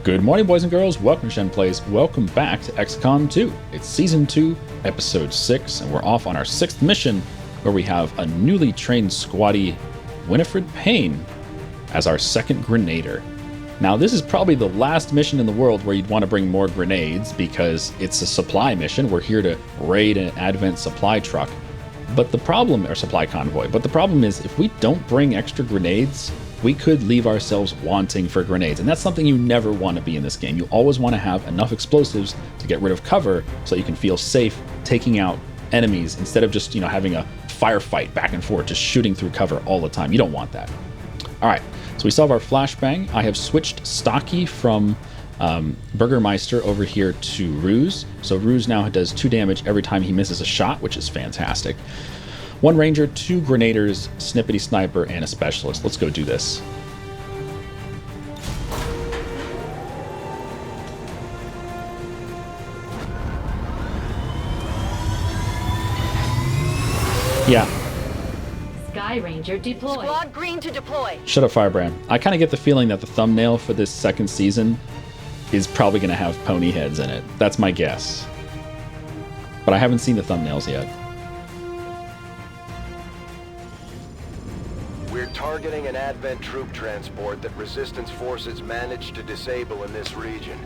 Good morning, boys and girls. Welcome to Shen Plays. Welcome back to XCOM 2. It's Season 2, Episode 6, and we're off on our 6th mission, where we have a newly trained squaddie, Winifred Payne, as our second grenader. Now, this is probably the last mission in the world where you'd want to bring more grenades, because it's a supply mission. We're here to raid an Advent supply truck. But the problem, or supply convoy, but the problem is, if we don't bring extra grenades, we could leave ourselves wanting for grenades. And that's something you never want to be in this game. You always want to have enough explosives to get rid of cover so you can feel safe taking out enemies instead of just, having a firefight back and forth, just shooting through cover all the time. You don't want that. All right, so we still have our flashbang. I have switched Stocky from Burgermeister over here to Ruse. So Ruse now does 2 damage every time he misses a shot, which is fantastic. 1 ranger, 2 grenaders, snippety sniper, and a specialist. Let's go do this. Yeah. Sky Ranger deploy. Squad green to deploy. Shut up, Firebrand. I kind of get the feeling that the thumbnail for this second season is probably going to have pony heads in it. That's my guess. But I haven't seen the thumbnails yet. We're targeting an Advent troop transport that Resistance forces managed to disable in this region.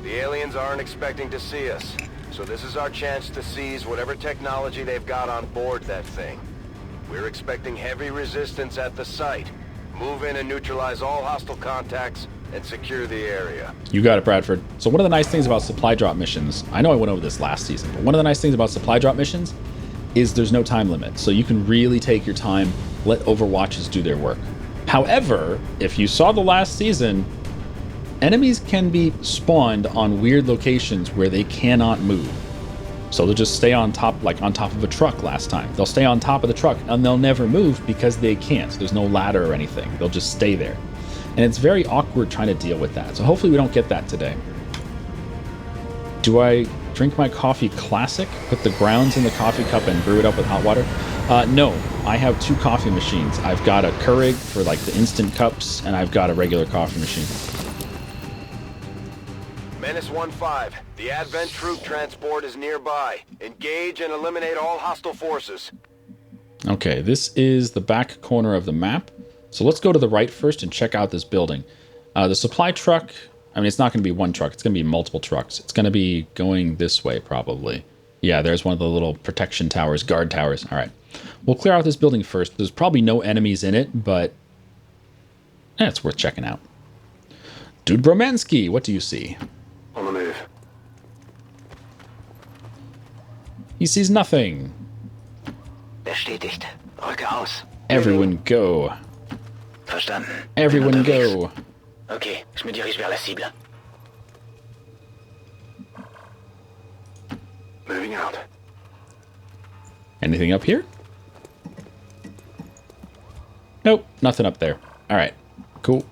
The aliens aren't expecting to see us, so this is our chance to seize whatever technology they've got on board that thing. We're expecting heavy resistance at the site. Move in and neutralize all hostile contacts and secure the area. You got it, Bradford. So one of the nice things about supply drop missions, I know I went over this last season, but one of the nice things about supply drop missions is there's no time limit. So you can really take your time, let Overwatches do their work. However, if you saw the last season, enemies can be spawned on weird locations where they cannot move. So they'll just stay on top, like on top of a truck last time. They'll stay on top of the truck and they'll never move because they can't. There's no ladder or anything. They'll just stay there. And it's very awkward trying to deal with that. So hopefully we don't get that today. Do I drink my coffee classic? Put the grounds in the coffee cup and brew it up with hot water? No, I have 2 coffee machines. I've got a Keurig for like the instant cups, and I've got a regular coffee machine. Menace 1-5, the Advent troop transport is nearby. Engage and eliminate all hostile forces. Okay, this is the back corner of the map. So let's go to the right first and check out this building. The supply truck, I mean, it's not going to be 1 truck. It's going to be multiple trucks. It's going to be going this way, probably. Yeah, there's one of the little protection towers, guard towers. All right. We'll clear out this building first. There's probably no enemies in it, but it's worth checking out. Dude Bromansky, what do you see? On the move. He sees nothing. Bestätigt. Rücke aus. Everyone go. Verstanden. Everyone go. Okay, je me dirige vers la cible. Moving out. Anything up here? Nope, nothing up there. All right, cool.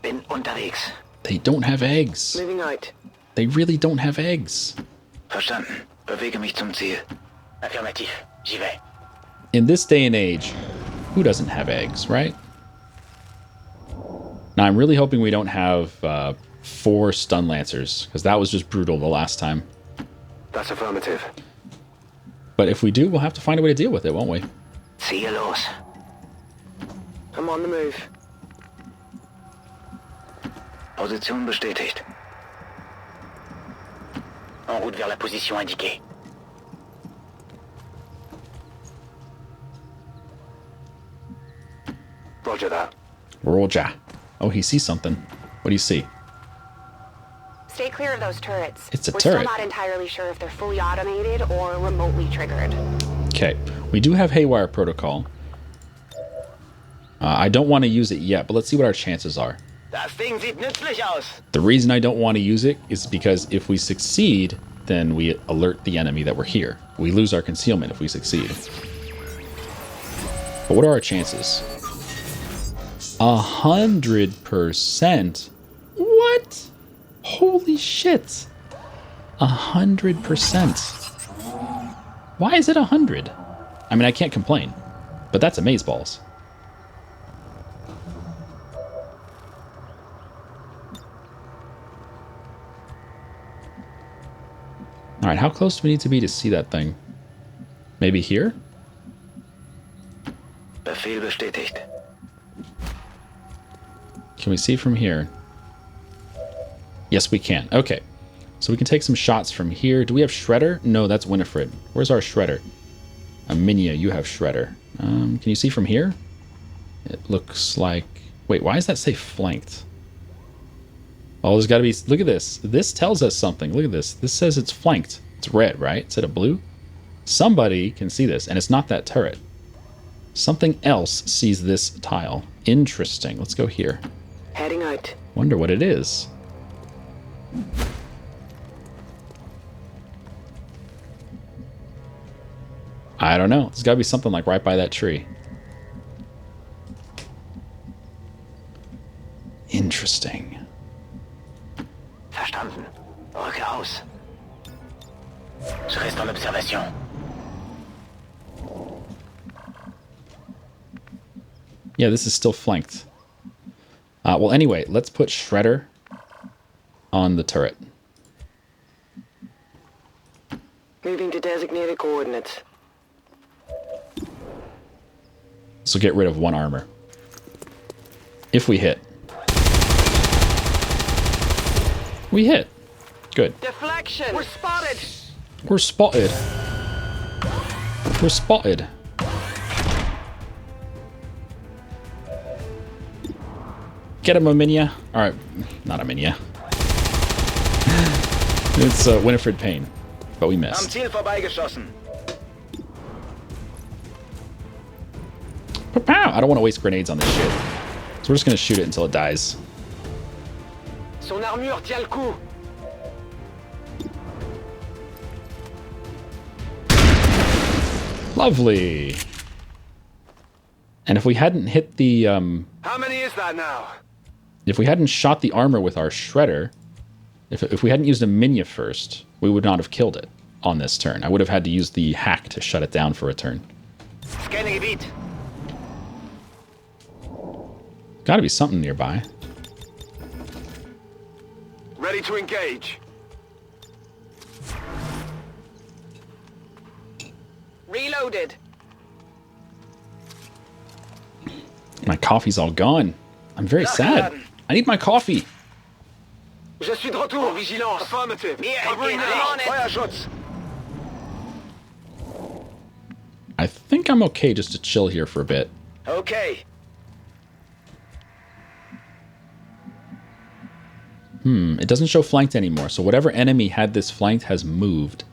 Bin unterwegs. They don't have eggs. Moving out. They really don't have eggs. Verstanden. Bewege mich zum Ziel. Affirmativ. J'y vais. In this day and age, who doesn't have eggs, right? Now, I'm really hoping we don't have 4 stun lancers, because that was just brutal the last time. That's affirmative. But if we do, we'll have to find a way to deal with it, won't we? Ziehe los. I'm on the move. Position bestätigt. En route vers la position indiquée. Roger that. Roger. Oh, he sees something. What do you see? Stay clear of those turrets. It's a We're turret. still not entirely sure if they're fully automated or remotely triggered. Okay, we do have Haywire Protocol. I don't want to use it yet, but let's see what our chances are. Das Ding sieht nützlich aus. The reason I don't want to use it is because if we succeed, then we alert the enemy that we're here. We lose our concealment if we succeed. But what are our chances? 100%. What? Holy shit. 100%. Why is it 100? I mean, I can't complain, but that's amazeballs. Alright, how close do we need to be to see that thing? Maybe here? Befehl bestätigt. Can we see from here? Yes, we can. Okay. So we can take some shots from here. Do we have Shredder? No, that's Winifred. Where's our Shredder? Minia, you have Shredder. Can you see from here? It looks like... Wait, why does that say flanked? Oh, there's got to be... Look at this. This tells us something. Look at this. This says it's flanked. It's red, right? Instead of blue? Somebody can see this, and it's not that turret. Something else sees this tile. Interesting. Let's go here. Heading out. Wonder what it is. I don't know. There's got to be something like right by that tree. Interesting. Verstanden. Rücke aus. Je reste en observation. Yeah, this is still flanked. Well, anyway, let's put Shredder on the turret. Moving to designated coordinates. This will get rid of one armor. If we hit. We hit. Good. Deflection! We're spotted! We're spotted. We're spotted. Get him, Minia. Alright, not Minia. It's Winifred Payne. But we Am missed. Ziel vorbeigeschossen. Pow! I don't want to waste grenades on this shit. So we're just going to shoot it until it dies. Son armure tient le coup. Lovely. And if we hadn't hit the... How many is that now? If we hadn't shot the armor with our Shredder, if we hadn't used a Minia first, we would not have killed it on this turn. I would have had to use the hack to shut it down for a turn. Scanne Gebiet. Gotta be something nearby. Ready to engage. Reloaded. My coffee's all gone. I'm very sad. I need my coffee. Je suis de retour. Vigilance. Affirmative. Covering Hier, now. on it. Feuerschutz. I think I'm okay just to chill here for a bit. Okay. It doesn't show flanked anymore, so whatever enemy had this flanked has moved.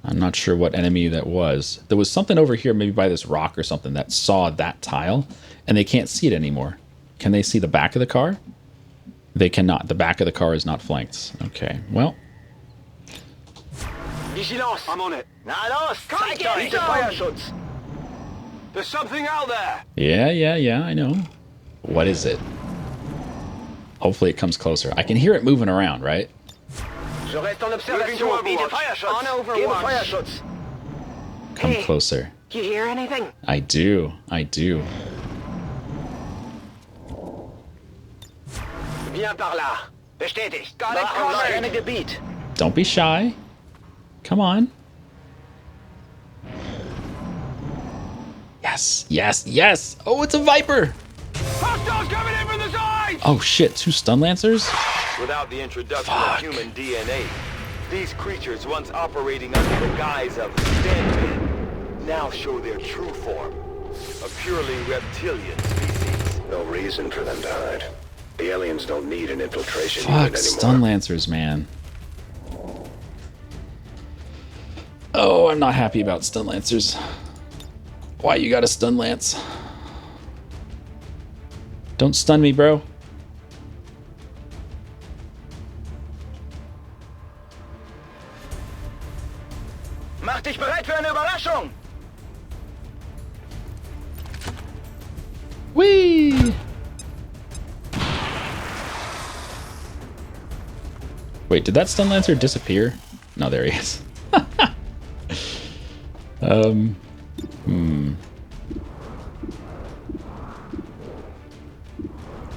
I'm not sure what enemy that was. There was something over here, maybe by this rock or something, that saw that tile, and they can't see it anymore. Can they see the back of the car? They cannot. The back of the car is not flanked. Okay, well. Vigilance. I'm on it. Na los, zeigt get euch. some. Feuerschutz. There's something out there. Yeah, I know. What is it? Hopefully it comes closer. I can hear it moving around, right? Je reste en Moving observation. to Overwatch. Biete Feuerschutz. On Overwatch. Gebe Feuerschutz. Come Hey. closer. You hear anything? I do. Viens par là. Bestätigt. Got it covered. Scanne Gebiet. Don't be shy. Come on. Yes. Oh, it's a Viper. Hostiles coming in from the side. Oh, shit. 2 stun lancers? Without the introduction Fuck. of human DNA, these creatures, once operating under the guise of stand-men, now show their true form, a purely reptilian species. No reason for them to hide. The aliens don't need an infiltration unit Fuck, anymore. stun lancers, man. Oh, I'm not happy about stun lancers. Why you got a stun lance? Don't stun me, bro. Mach dich bereit für eine Überraschung. Whee! Wait, did that stun lancer disappear? No, there he is.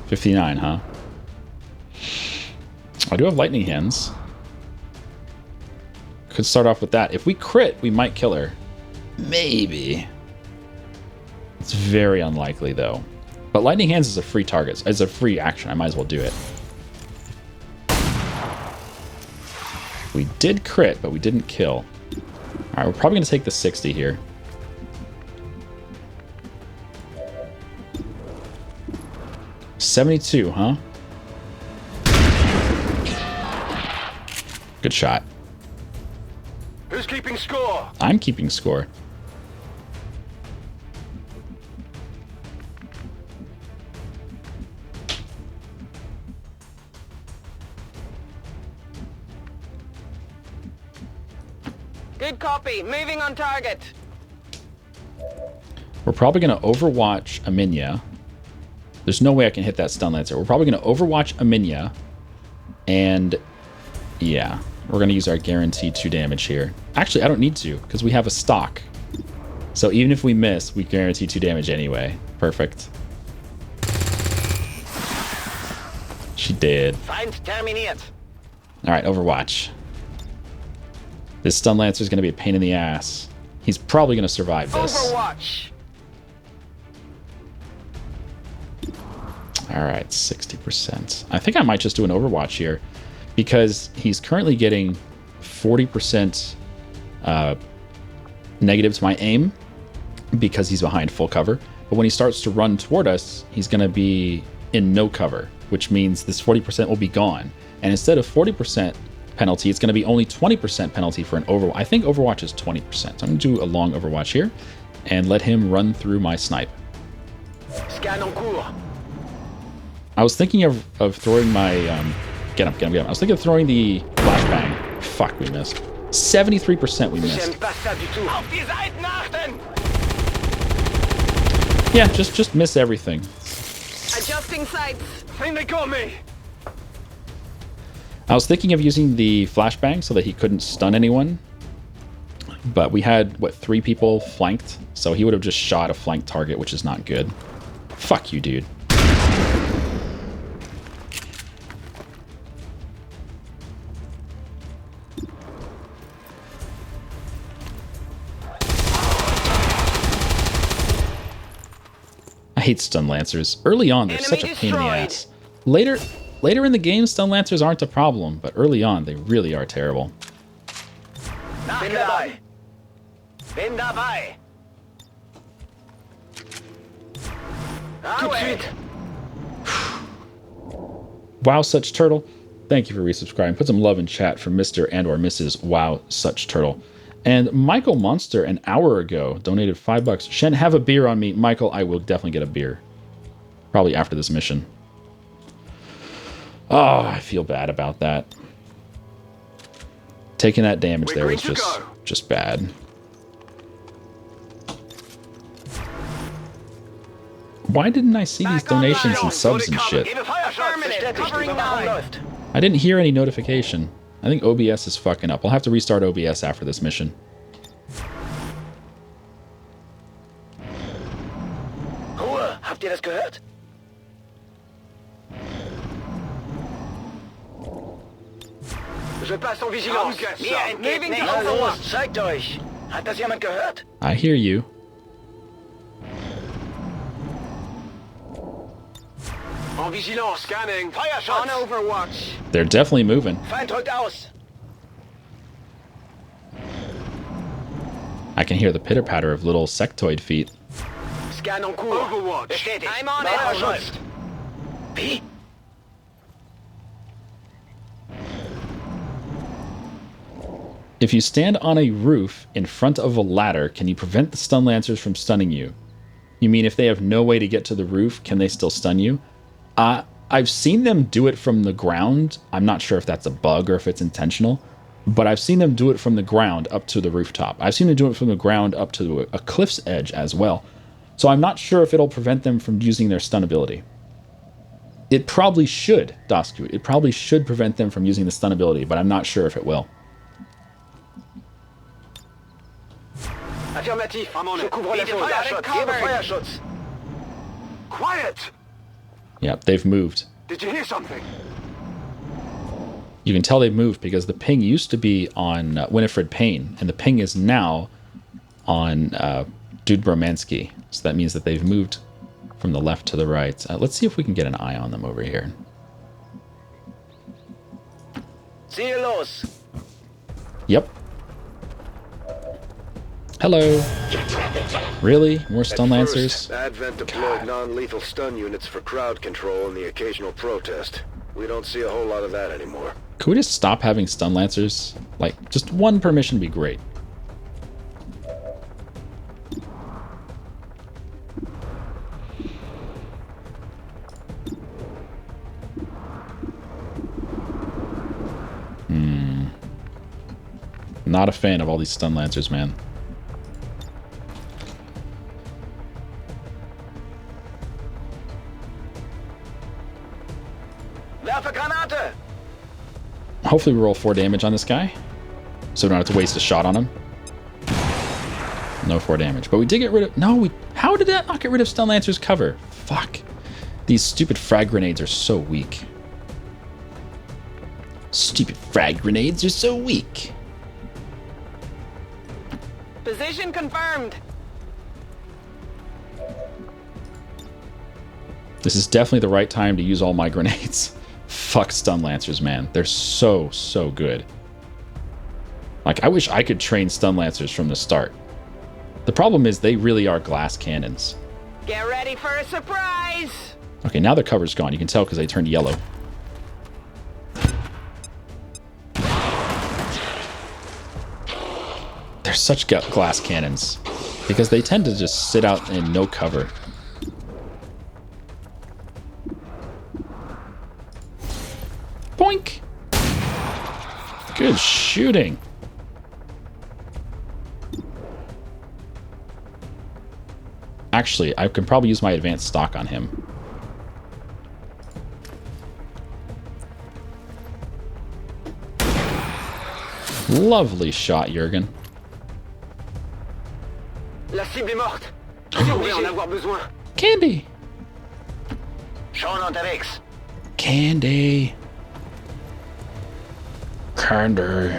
59, huh? I do have lightning hands. Could start off with that. If we crit, we might kill her. Maybe. It's very unlikely, though. But Lightning Hands is a free target. It's a free action. I might as well do it. We did crit, but we didn't kill. All right, we're probably going to take the 60 here. $72, huh? Good shot. Who's keeping score? I'm keeping score. Good copy. Moving on target. We're probably going to overwatch Aminya. There's no way I can hit that stun lancer. We're probably going to overwatch Aminya. And yeah, we're going to use our guaranteed 2 damage here. Actually, I don't need to because we have a stock. So even if we miss, we guarantee 2 damage anyway. Perfect. She did. Feind terminiert. All right, overwatch. This stun lancer is going to be a pain in the ass. He's probably going to survive this. Overwatch. All right, 60%. I think I might just do an overwatch here because he's currently getting 40% negative to my aim because he's behind full cover. But when he starts to run toward us, he's going to be in no cover, which means this 40% will be gone. And instead of 40% penalty, it's going to be only 20% penalty for an overwatch. I think overwatch is 20%. So I'm going to do a long overwatch here and let him run through my snipe. Scan en cours. I was thinking of throwing my... Get him. I was thinking of throwing the flashbang. Fuck, we missed. 73% we missed. J'aime pas ça du tout. Auf die Seiten achten. Yeah, just miss everything. Adjusting sights. I think they got me. I was thinking of using the flashbang so that he couldn't stun anyone. But we had, what, 3 people flanked? So he would have just shot a flanked target, which is not good. Fuck you, dude. I hate stun lancers. Early on, they're such a pain in the ass. Later in the game, stun lancers aren't a problem, but early on, they really are terrible. Bin dabei. Bin dabei. Tout de suite. Wow Such Turtle, thank you for resubscribing. Put some love in chat for Mr. and or Mrs. Wow Such Turtle. And Michael Monster an hour ago donated $5. Shen, have a beer on me. Michael, I will definitely get a beer. Probably after this mission. Oh, I feel bad about that. Taking that damage there was just bad. Why didn't I see these donations and subs and shit? I didn't hear any notification. I think OBS is fucking up. I'll have to restart OBS after this mission. Ruhe, habt ihr das gehört? Je passe en vigilance. Mir entgeht nicht. Los, zeigt euch. Hat das jemand gehört? I hear you. En vigilance, scanning. On Feuerschutz. overwatch. They're definitely moving. Feind rückt aus. I can hear the pitter-patter of little sectoid feet. Scan en cours. Overwatch. Bestätigt. I'm on Weiter it. läuft. Wie? If you stand on a roof in front of a ladder, can you prevent the stun lancers from stunning you? You mean if they have no way to get to the roof, can they still stun you? I've seen them do it from the ground. I'm not sure if that's a bug or if it's intentional, but I've seen them do it from the ground up to the rooftop. I've seen them do it from the ground up to a cliff's edge as well. So I'm not sure if it'll prevent them from using their stun ability. It probably should, Dosku. It probably should prevent them from using the stun ability, but I'm not sure if it will. Affirmatif. I'm on it. Je couvre les Feuerschutz. Gebe Feuerschutz. Quiet. Yep, they've moved. Did you hear something? You can tell they've moved because the ping used to be on Winifred Payne, and the ping is now on Dude Bromansky. So that means that they've moved from the left to the right. Let's see if we can get an eye on them over here. Ziel los! Yep. Hello. Really? More stun lancers? Advent deployed non-lethal stun units for crowd control and the occasional protest. We don't see a whole lot of that anymore. Could we just stop having stun lancers? Like, just one per mission would be great. Not a fan of all these stun lancers, man. Werfe Granate! Hopefully we roll 4 damage on this guy, so we don't have to waste a shot on him. No 4 damage. But we did get rid of... No, we... How did that not get rid of stun lancers cover? Fuck. These stupid frag grenades are so weak. Stupid frag grenades are so weak. Position confirmed. This is definitely the right time to use all my grenades. Fuck stun lancers, man. They're so, so good. Like, I wish I could train stun lancers from the start. The problem is they really are glass cannons. Get ready for a surprise. Okay, now the cover's gone. You can tell because they turned yellow. They're such glass cannons because they tend to just sit out in no cover. Boink! Good shooting. Actually, I can probably use my advanced stock on him. Lovely shot, Jurgen. La cible est morte. Je pourrais en avoir besoin. Candy! Schon unterwegs. Candy. Candy.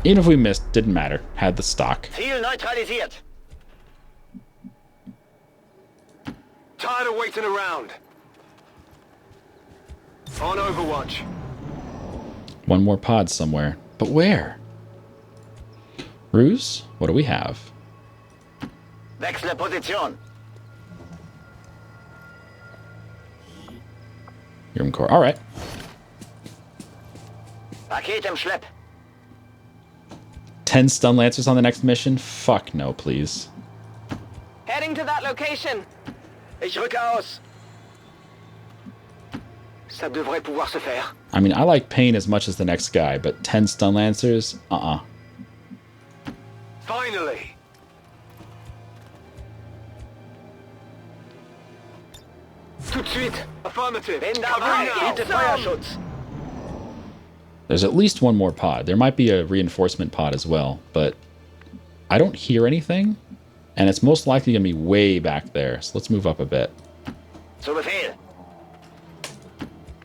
Even if we missed, didn't matter. Had the stock. Ziel neutralisiert. Tired of waiting around. On Overwatch. One more pod somewhere. But where? Ruse? What do we have? Wechsle Position. Yurm Core. Alright. Paket im Schlepp. 10 stun lancers on the next mission? Fuck no, please. Heading to that location. Ich rücke aus. Ça devrait pouvoir se faire. I mean, I like Pain as much as the next guy, but 10 stun lancers? Finally. Tout de suite. Affirmative. Bin Cover dabei. now. Bitte Feuerschutz. There's at least one more pod. There might be a reinforcement pod as well, but I don't hear anything, and it's most likely going to be way back there. So let's move up a bit. Zu Befehl.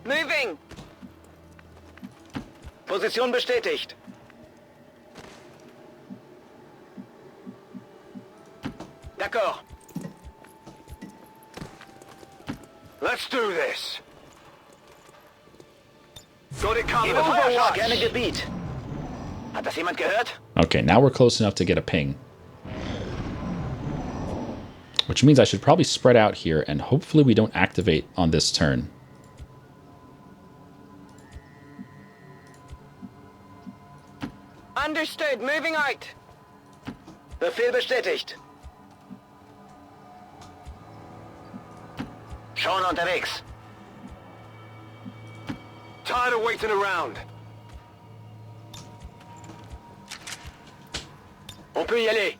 Moving. Position bestätigt. D'accord. Let's do this. Got it covered. Gebe Feuerschutz. Gerne Gebiet. Hat das jemand gehört? Okay, now we're close enough to get a ping. Which means I should probably spread out here, and hopefully we don't activate on this turn. Understood. Moving out. Befehl bestätigt. Schon unterwegs. Tired of waiting around. On peut y aller.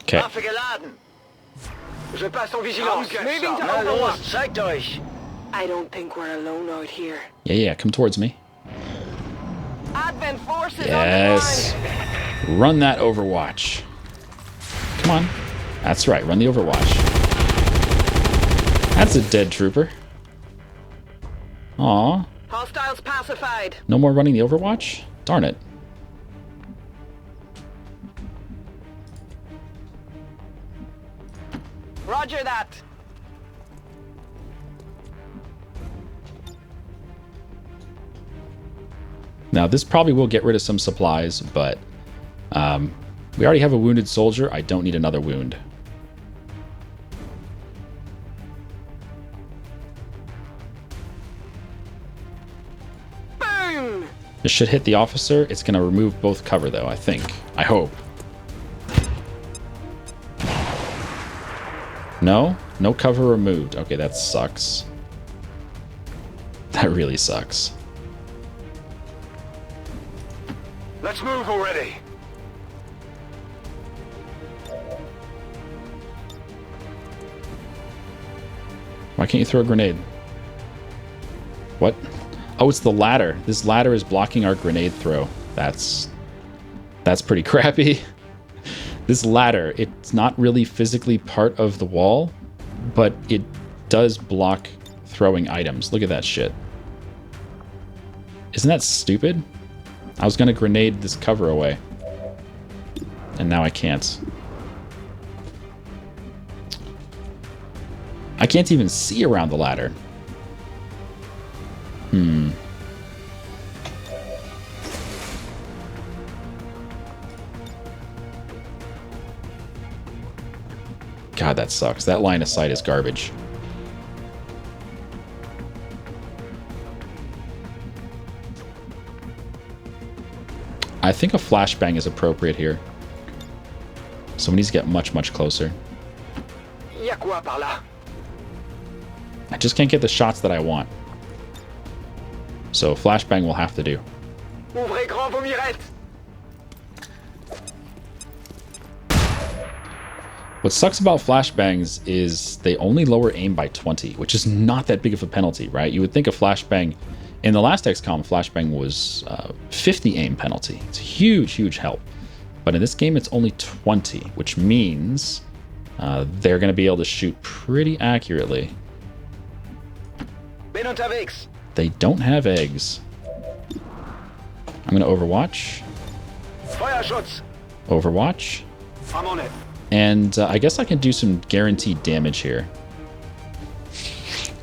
Okay. Waffe geladen. Je passe en vigilance. Moving to Na los, Overwatch. zeigt euch. I don't think we're alone out here. Yeah, come towards me. Advent forces Yes. on the line. Run that Overwatch. Come on. That's right, run the Overwatch. That's a dead trooper. Aw. Hostiles pacified. No more running the Overwatch? Darn it. Roger that. Now, this probably will get rid of some supplies, but we already have a wounded soldier. I don't need another wound. Boom! This should hit the officer. It's going to remove both cover, though, I think. I hope. No? No cover removed. Okay, that sucks. That really sucks. Let's move already. Why can't you throw a grenade? What? Oh, it's the ladder. This ladder is blocking our grenade throw. That's pretty crappy. This ladder, it's not really physically part of the wall, but it does block throwing items. Look at that shit. Isn't that stupid? I was gonna grenade this cover away. And now I can't. I can't even see around the ladder. God, that sucks. That line of sight is garbage. I think a flashbang is appropriate here. Someone needs to get much, much closer. Y'a quoi par là? I just can't get the shots that I want. So flashbang will have to do. Ouvrez grand vos mirettes. What sucks about flashbangs is they only lower aim by 20, which is not that big of a penalty, right? You would think a flashbang, in the last XCOM, flashbang was 50 aim penalty. It's a huge, huge help. But in this game, it's only 20, which means they're going to be able to shoot pretty accurately. They don't have eggs. I'm going to Overwatch. Feuerschutz. Overwatch. I'm on it. And I guess I can do some guaranteed damage here.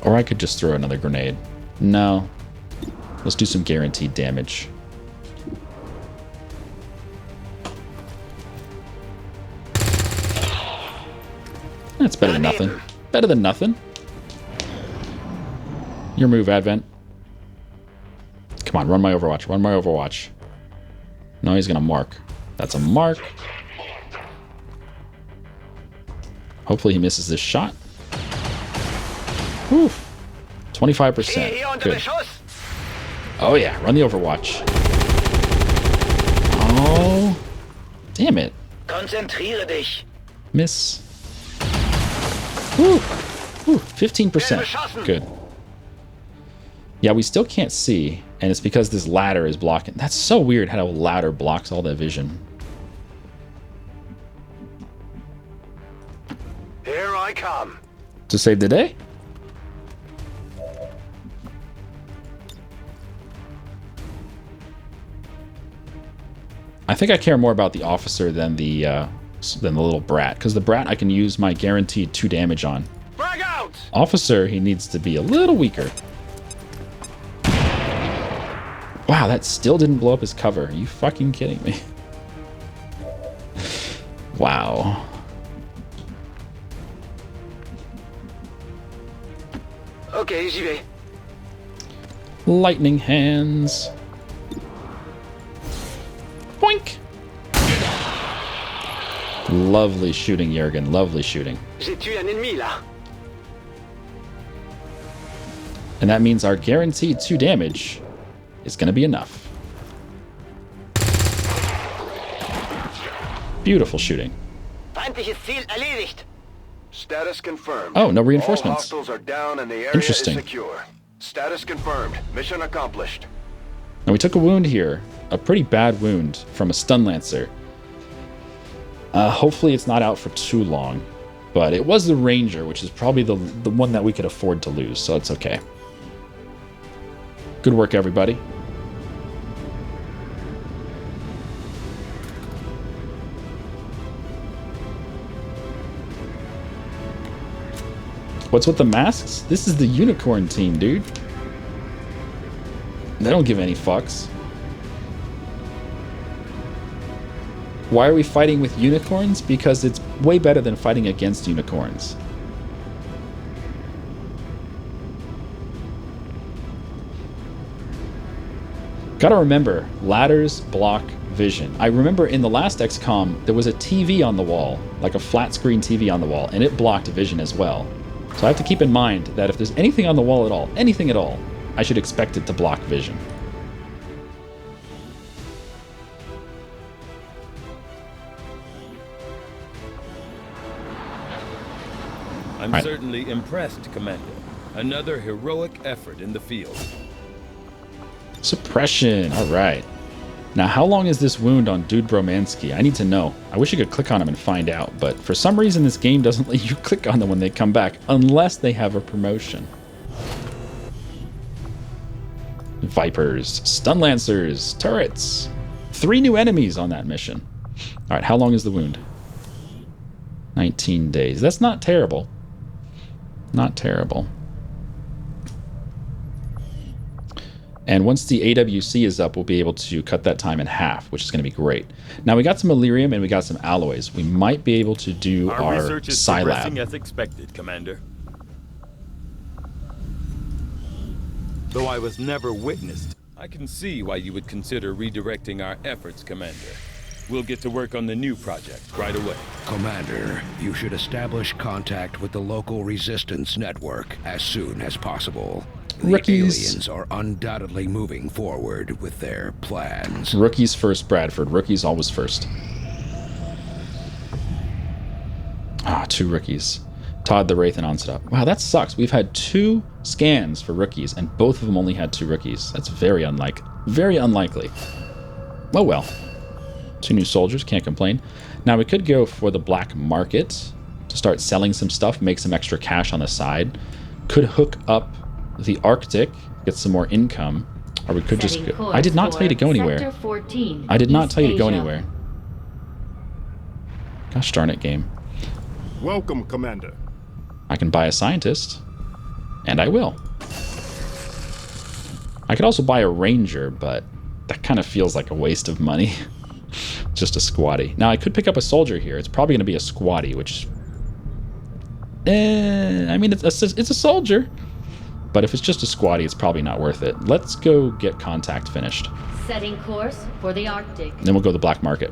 Or I could just throw another grenade. No. Let's do some guaranteed damage. That's better than nothing. Better than nothing. Your move, Advent. Come on, run my Overwatch. Run my Overwatch. No, he's gonna mark. That's a mark. Hopefully he misses this shot. Whew. 25%. Good. Oh yeah, run the Overwatch. Oh. Damn it. Konzentriere dich. Miss. Whew. Whew. 15%. Good. Yeah, we still can't see, and it's because this ladder is blocking. That's so weird how a ladder blocks all that vision. Here I come. To save the day? I think I care more about the officer than the little brat, because the brat I can use my guaranteed 2 damage on. Frag out! Officer, he needs to be a little weaker. Wow, that still didn't blow up his cover. Are you fucking kidding me? Wow. Okay, j'y vais. Lightning hands. Boink! Lovely shooting, Jurgen. Lovely shooting. J'ai tué un ennemi là. And that means our guaranteed 2 damage is going to be enough. Beautiful shooting. Feindliches Ziel erledigt. Status confirmed. Oh, no reinforcements. All hostiles are down and the area Interesting. is secure. Status confirmed. Mission accomplished. Now we took a wound here. A pretty bad wound from a stun lancer. Hopefully it's not out for too long. But it was the Ranger, which is probably the one that we could afford to lose, so it's okay. Good work, everybody. What's with the masks? This is the unicorn team, dude. They don't give any fucks. Why are we fighting with unicorns? Because it's way better than fighting against unicorns. Gotta remember, ladders block vision. I remember in the last XCOM, there was a TV on the wall, like a flat screen TV on the wall, and it blocked vision as well. So I have to keep in mind that if there's anything on the wall at all, anything at all, I should expect it to block vision. I'm certainly impressed, Commander. Another heroic effort in the field. Suppression. All right. Now, how long is this wound on Dude Bromansky? I need to know. I wish I could click on him and find out, but for some reason this game doesn't let you click on them when they come back, unless they have a promotion. Vipers, Stun Lancers, turrets. 3 new enemies on that mission. All right, how long is the wound? 19 days. That's not terrible. Not terrible. And once the AWC is up, we'll be able to cut that time in half, which is going to be great. Now, we got some Illyrium and we got some alloys. We might be able to do our research is progressing as expected, Commander. Though I was never witnessed, I can see why you would consider redirecting our efforts, Commander. We'll get to work on the new project right away. Commander, you should establish contact with the local resistance network as soon as possible. The aliens are undoubtedly moving forward with their plans. Rookies first, Bradford. Rookies always first. Ah, 2 rookies. Todd the Wraith and Onslaught. Wow, that sucks. We've had 2 scans for rookies, and both of them only had 2 rookies. That's very unlikely. Oh well. 2 new soldiers, can't complain. Now we could go for the black market to start selling some stuff, make some extra cash on the side. Could hook up the Arctic, get some more income, or we could just go. I did not tell you to go anywhere. I did not tell you to go anywhere. Gosh darn it, game. Welcome, Commander. I can buy a scientist, and I will. I could also buy a ranger, but that kind of feels like a waste of money. Just a squatty. Now, I could pick up a soldier here. It's probably going to be a squatty, which... I mean, it's a soldier. But if it's just a squatty, it's probably not worth it. Let's go get contact finished. Setting course for the Arctic. Then we'll go to the black market.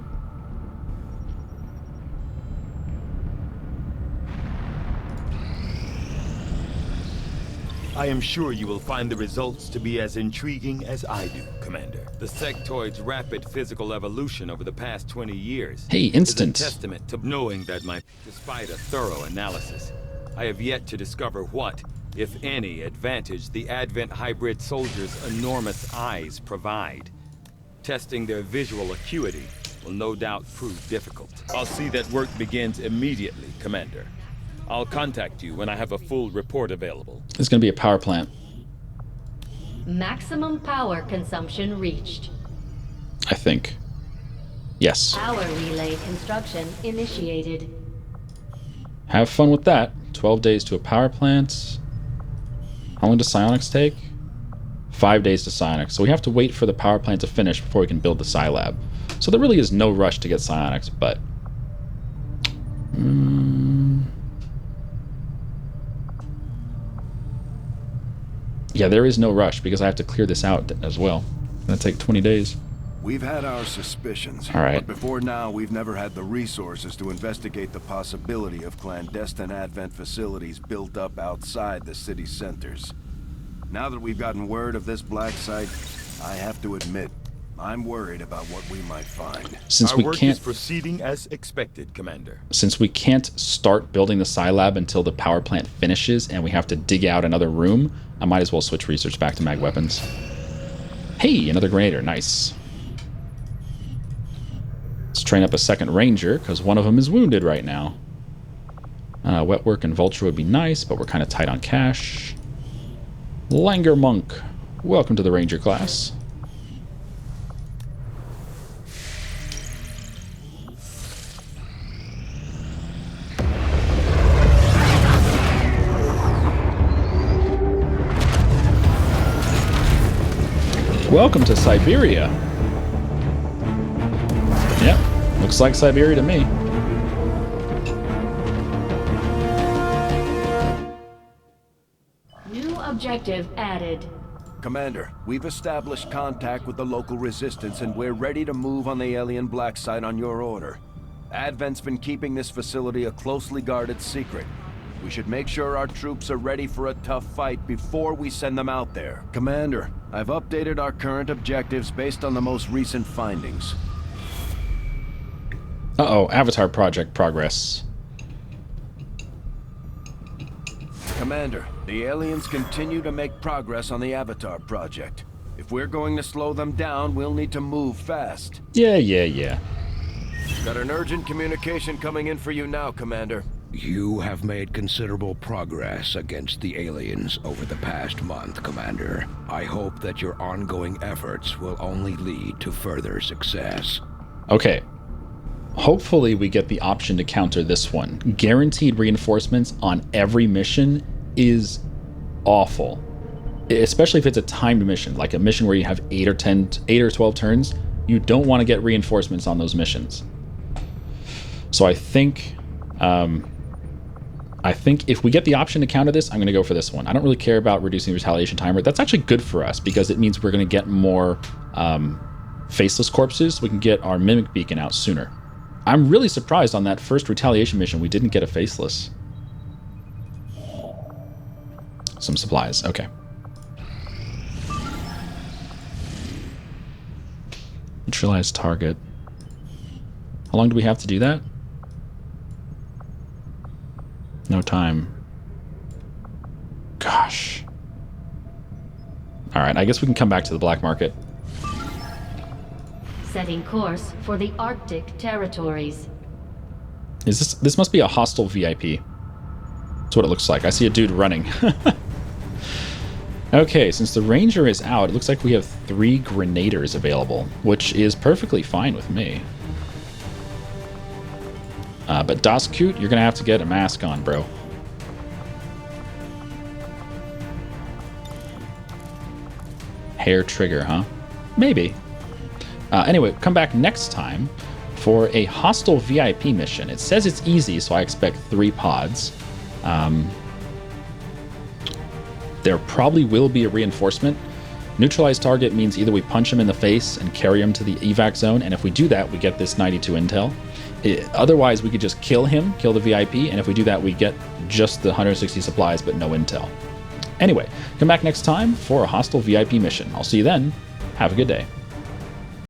I am sure you will find the results to be as intriguing as I do, Commander. The sectoid's rapid physical evolution over the past 20 years is a testament to knowing that despite a thorough analysis, I have yet to discover what, if any, advantage the Advent hybrid soldiers' enormous eyes provide. Testing their visual acuity will no doubt prove difficult. I'll see that work begins immediately, Commander. I'll contact you when I have a full report available. It's going to be a power plant. Maximum power consumption reached. I think. Yes. Power relay construction initiated. Have fun with that. 12 days to a power plant. How long does psionics take? 5 days to psionics. So we have to wait for the power plant to finish before we can build the psi lab. So there really is no rush to get psionics, but... yeah, there is no rush because I have to clear this out as well. It's going to take 20 days. We've had our suspicions, all right. But before now, we've never had the resources to investigate the possibility of clandestine Advent facilities built up outside the city centers. Now that we've gotten word of this black site, I have to admit, I'm worried about what we might find. Since our we work can't is proceeding as expected, Commander. Since we can't start building the psi lab until the power plant finishes and we have to dig out another room, I might as well switch research back to mag weapons. Hey, another grenader. Nice. Let's train up a second ranger, because one of them is wounded right now. Wet work and vulture would be nice, but we're kind of tight on cash. Langer Monk, welcome to the Ranger class. Welcome to Siberia. Yep, looks like Siberia to me. New objective added. Commander, we've established contact with the local resistance and we're ready to move on the alien black site on your order. Advent's been keeping this facility a closely guarded secret. We should make sure our troops are ready for a tough fight before we send them out there. Commander, I've updated our current objectives based on the most recent findings. Uh-oh, Avatar Project progress. Commander, the aliens continue to make progress on the Avatar Project. If we're going to slow them down, we'll need to move fast. Yeah. Got an urgent communication coming in for you now, Commander. You have made considerable progress against the aliens over the past month, Commander. I hope that your ongoing efforts will only lead to further success. Okay. Hopefully we get the option to counter this one. Guaranteed reinforcements on every mission is awful. Especially if it's a timed mission, like a mission where you have 8 or 12 turns. You don't want to get reinforcements on those missions. So I think if we get the option to counter this, I'm going to go for this one. I don't really care about reducing the retaliation timer. That's actually good for us because it means we're going to get more faceless corpses. We can get our mimic beacon out sooner. I'm really surprised on that first retaliation mission we didn't get a faceless. Some supplies. Okay. Neutralize target. How long do we have to do that? No time. Gosh. Alright, I guess we can come back to the black market. Setting course for the Arctic territories. This must be a hostile VIP. That's what it looks like. I see a dude running. Okay, since the Ranger is out, it looks like we have 3 Grenaders available, which is perfectly fine with me. But Daskut, you're going to have to get a mask on, bro. Hair trigger, huh? Maybe. Anyway, come back next time for a hostile VIP mission. It says it's easy, so I expect 3 pods. There probably will be a reinforcement. Neutralize target means either we punch him in the face and carry him to the evac zone, and if we do that, we get this 92 intel. Otherwise, we could just kill him, kill the VIP, and if we do that, we get just the 160 supplies, but no intel. Anyway, come back next time for a hostile VIP mission. I'll see you then. Have a good day.